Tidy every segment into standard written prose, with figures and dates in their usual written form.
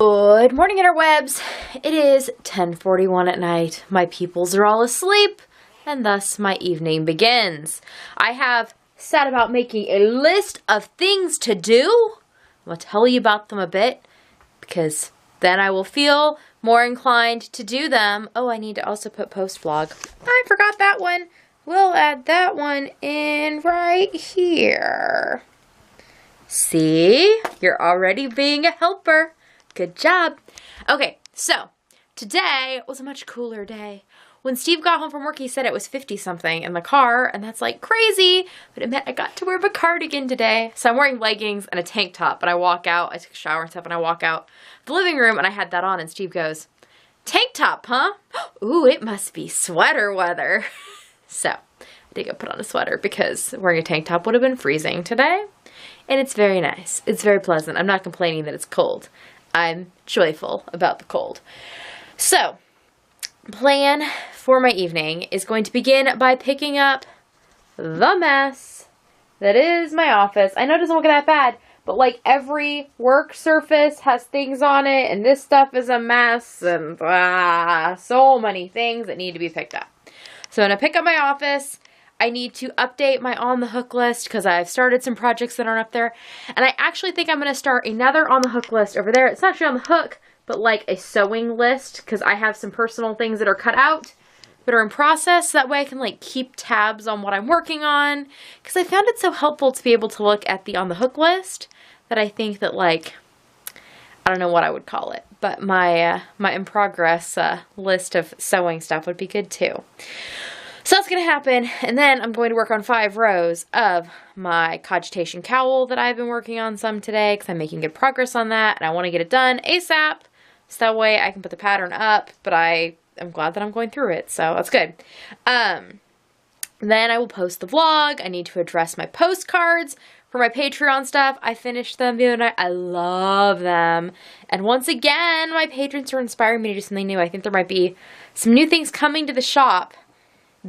Good morning, interwebs. It is 10:41 at night. My pupils are all asleep, and thus my evening begins. I have set about making a list of things to do. I'm going to tell you about them a bit, because then I will feel more inclined to do them. Oh, I need to also put post vlog. I forgot that one. We'll add that one in right here. See? You're already being a helper. Good job. Okay, so today was a much cooler day. When Steve got home from work, he said it was 50 something in the car, and that's like crazy, but it meant I got to wear my cardigan today. So I'm wearing leggings and a tank top, but I walk out, I take a shower and stuff, and I walk out the living room, and I had that on, and Steve goes, "Tank top, huh? Ooh, it must be sweater weather." So I did go put on a sweater because wearing a tank top would have been freezing today, and it's very nice. It's very pleasant. I'm not complaining that it's cold. I'm joyful about the cold. So, plan for my evening is going to begin by picking up the mess that is my office. I know it doesn't look that bad, but like every work surface has things on it, and this stuff is a mess, and so many things that need to be picked up. So I'm going to pick up my office. I need to update my on the hook list because I've started some projects that aren't up there. And I actually think I'm going to start another on the hook list over there. It's not actually on the hook, but like a sewing list, because I have some personal things that are cut out that are in process. So that way I can like keep tabs on what I'm working on, because I found it so helpful to be able to look at the on the hook list that I think that like, I don't know what I would call it, but my in progress list of sewing stuff would be good too. So that's going to happen, and then I'm going to work on 5 rows of my cogitation cowl that I've been working on some today, because I'm making good progress on that, and I want to get it done ASAP, so that way I can put the pattern up, but I'm glad that I'm going through it, so that's good. Then I will post the vlog. I need to address my postcards for my Patreon stuff. I finished them the other night. I love them, and once again, my patrons are inspiring me to do something new. I think there might be some new things coming to the shop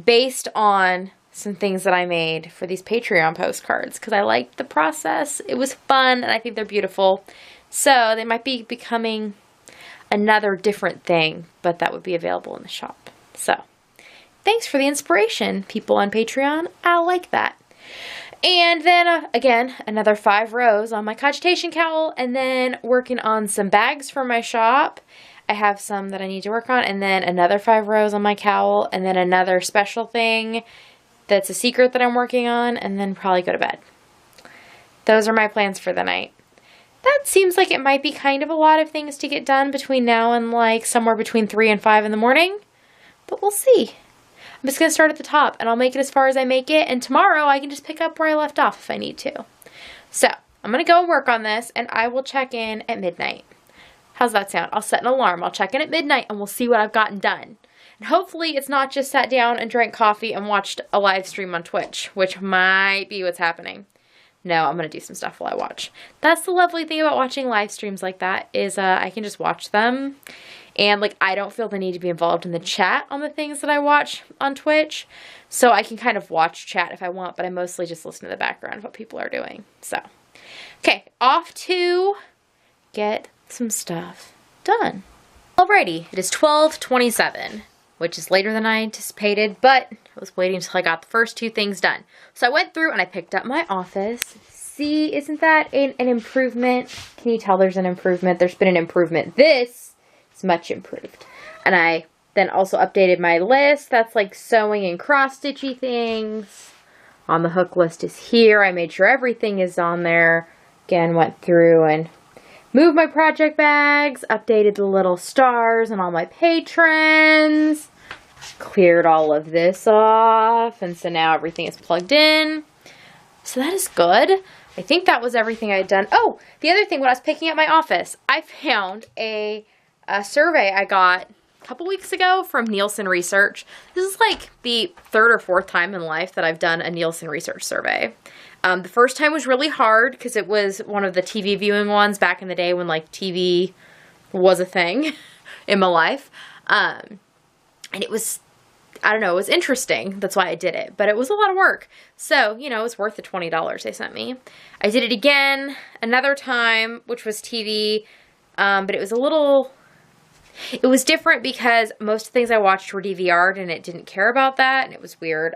based on some things that I made for these Patreon postcards, because I liked the process. It was fun, and I think they're beautiful. So they might be becoming another different thing, but that would be available in the shop. So thanks for the inspiration, people on Patreon. I like that. And then, again, another 5 rows on my cogitation cowl, and then working on some bags for my shop. I have some that I need to work on, and then another 5 rows on my cowl, and then another special thing that's a secret that I'm working on, and then probably go to bed. Those are my plans for the night. That seems like it might be kind of a lot of things to get done between now and like somewhere between 3 and 5 in the morning, but we'll see. I'm just going to start at the top, and I'll make it as far as I make it, and tomorrow I can just pick up where I left off if I need to. So, I'm going to go and work on this, and I will check in at midnight. How's that sound? I'll set an alarm. I'll check in at midnight, and we'll see what I've gotten done. And hopefully it's not just sat down and drank coffee and watched a live stream on Twitch, which might be what's happening. No, I'm going to do some stuff while I watch. That's the lovely thing about watching live streams like that, is I can just watch them. And like, I don't feel the need to be involved in the chat on the things that I watch on Twitch. So I can kind of watch chat if I want, but I mostly just listen to the background of what people are doing. So, okay, off to get some stuff done. Alrighty, it is 12:27, which is later than I anticipated, but I was waiting until I got the first 2 things done. So I went through and I picked up my office. See, isn't that an improvement? Can you tell there's an improvement? There's been an improvement. This is much improved. And I then also updated my list. That's like sewing and cross-stitchy things. On the hook list is here. I made sure everything is on there. Again, went through and moved my project bags, updated the little stars and all my patrons, cleared all of this off, and so now everything is plugged in. So that is good. I think that was everything I had done. Oh, the other thing, when I was picking up my office, I found a survey I got a couple weeks ago from Nielsen Research. This is like the 3rd or 4th time in life that I've done a Nielsen Research survey. The first time was really hard because it was one of the TV viewing ones back in the day when like TV was a thing in my life. And it was, I don't know, it was interesting. That's why I did it. But it was a lot of work. So, you know, it was worth the $20 they sent me. I did it again another time, which was TV. But it was different because most things I watched were DVR'd and it didn't care about that, and it was weird.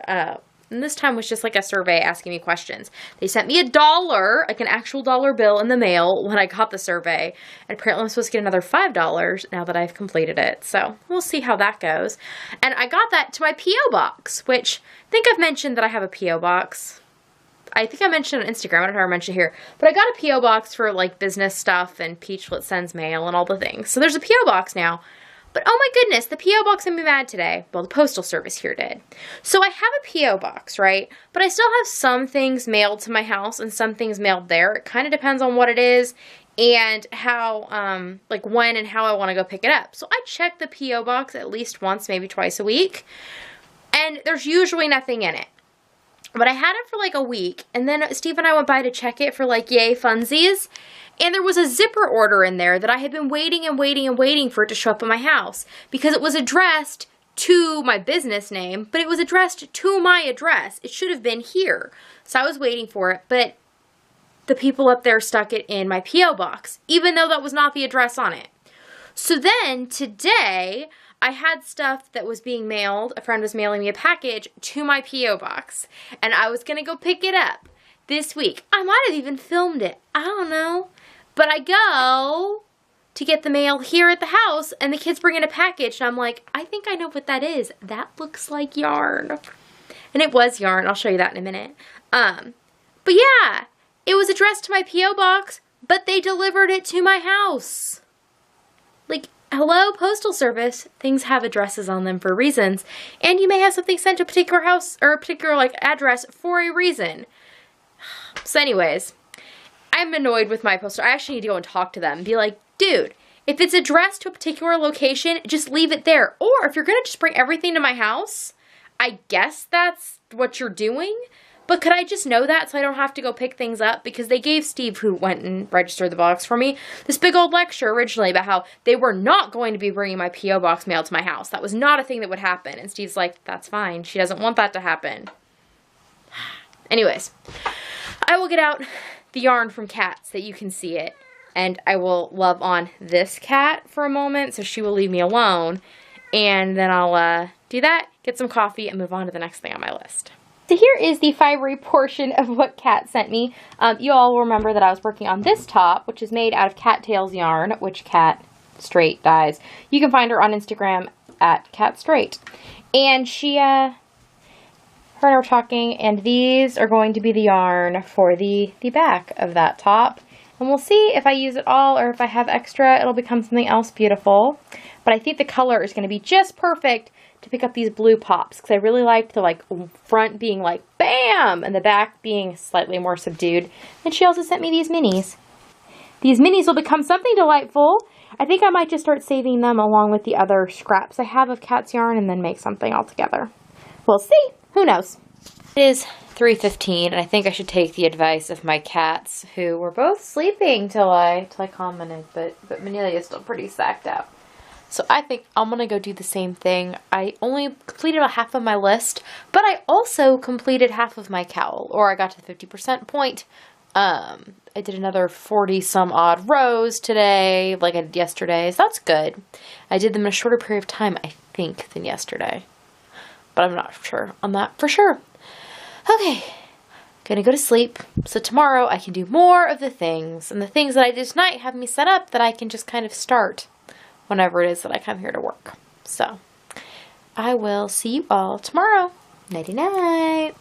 And this time was just like a survey asking me questions. They sent me $1, like an actual dollar bill in the mail when I got the survey. And apparently I'm supposed to get another $5 now that I've completed it. So we'll see how that goes. And I got that to my P.O. box, which I think I've mentioned that I have a P.O. box. I think I mentioned on Instagram. I don't know if I mentioned here. But I got a P.O. box for like business stuff and Peachlet sends mail and all the things. So there's a P.O. box now. But oh my goodness, the P.O. box made me mad today. Well, the postal service here did. So I have a P.O. box, right? But I still have some things mailed to my house and some things mailed there. It kind of depends on what it is and how, like when and how I want to go pick it up. So I check the P.O. box at least once, maybe twice a week. And there's usually nothing in it. But I had it for like a week. And then Steve and I went by to check it for like yay funsies. And there was a zipper order in there that I had been waiting and waiting and waiting for it to show up at my house because it was addressed to my business name, but it was addressed to my address. It should have been here. So I was waiting for it, but the people up there stuck it in my P.O. box, even though that was not the address on it. So then today I had stuff that was being mailed. A friend was mailing me a package to my P.O. box, and I was going to go pick it up this week. I might have even filmed it. I don't know. But I go to get the mail here at the house, and the kids bring in a package, and I'm like, I think I know what that is. That looks like yarn. And it was yarn. I'll show you that in a minute. But yeah, it was addressed to my P.O. box, but they delivered it to my house. Like, hello, Postal Service. Things have addresses on them for reasons, and you may have something sent to a particular house or a particular, like, address for a reason. So anyways, I'm annoyed with my postal. I actually need to go and talk to them and be like, dude, if it's addressed to a particular location, just leave it there. Or if you're going to just bring everything to my house, I guess that's what you're doing. But could I just know that so I don't have to go pick things up? Because they gave Steve, who went and registered the box for me, this big old lecture originally about how they were not going to be bringing my P.O. box mail to my house. That was not a thing that would happen. And Steve's like, that's fine. She doesn't want that to happen. Anyways, I will get out the yarn from Kat so that you can see it. And I will love on this cat for a moment so she will leave me alone. And then I'll do that, get some coffee, and move on to the next thing on my list. So here is the fibery portion of what Kat sent me. You all will remember that I was working on this top, which is made out of cattails yarn, which Kat Straight dyes. You can find her on Instagram at Kat Straight. And her and I were talking, and these are going to be the yarn for the back of that top. And we'll see if I use it all or if I have extra, it'll become something else beautiful. But I think the color is going to be just perfect to pick up these blue pops because I really liked the front being like bam and the back being slightly more subdued. And she also sent me these minis. These minis will become something delightful. I think I might just start saving them along with the other scraps I have of Kat's yarn and then make something all together. We'll see. Who knows? It is 3:15, and I think I should take the advice of my cats, who were both sleeping till I commented, but Manila is still pretty sacked out. So I think I'm going to go do the same thing. I only completed about half of my list, but I also completed half of my cowl, or I got to the 50% point. I did another 40-some odd rows today, like I did yesterday, so that's good. I did them in a shorter period of time, I think, than yesterday. But I'm not sure on that for sure. Okay, gonna go to sleep. So tomorrow I can do more of the things. And the things that I did tonight have me set up that I can just kind of start whenever it is that I come here to work. So I will see you all tomorrow. Nighty night.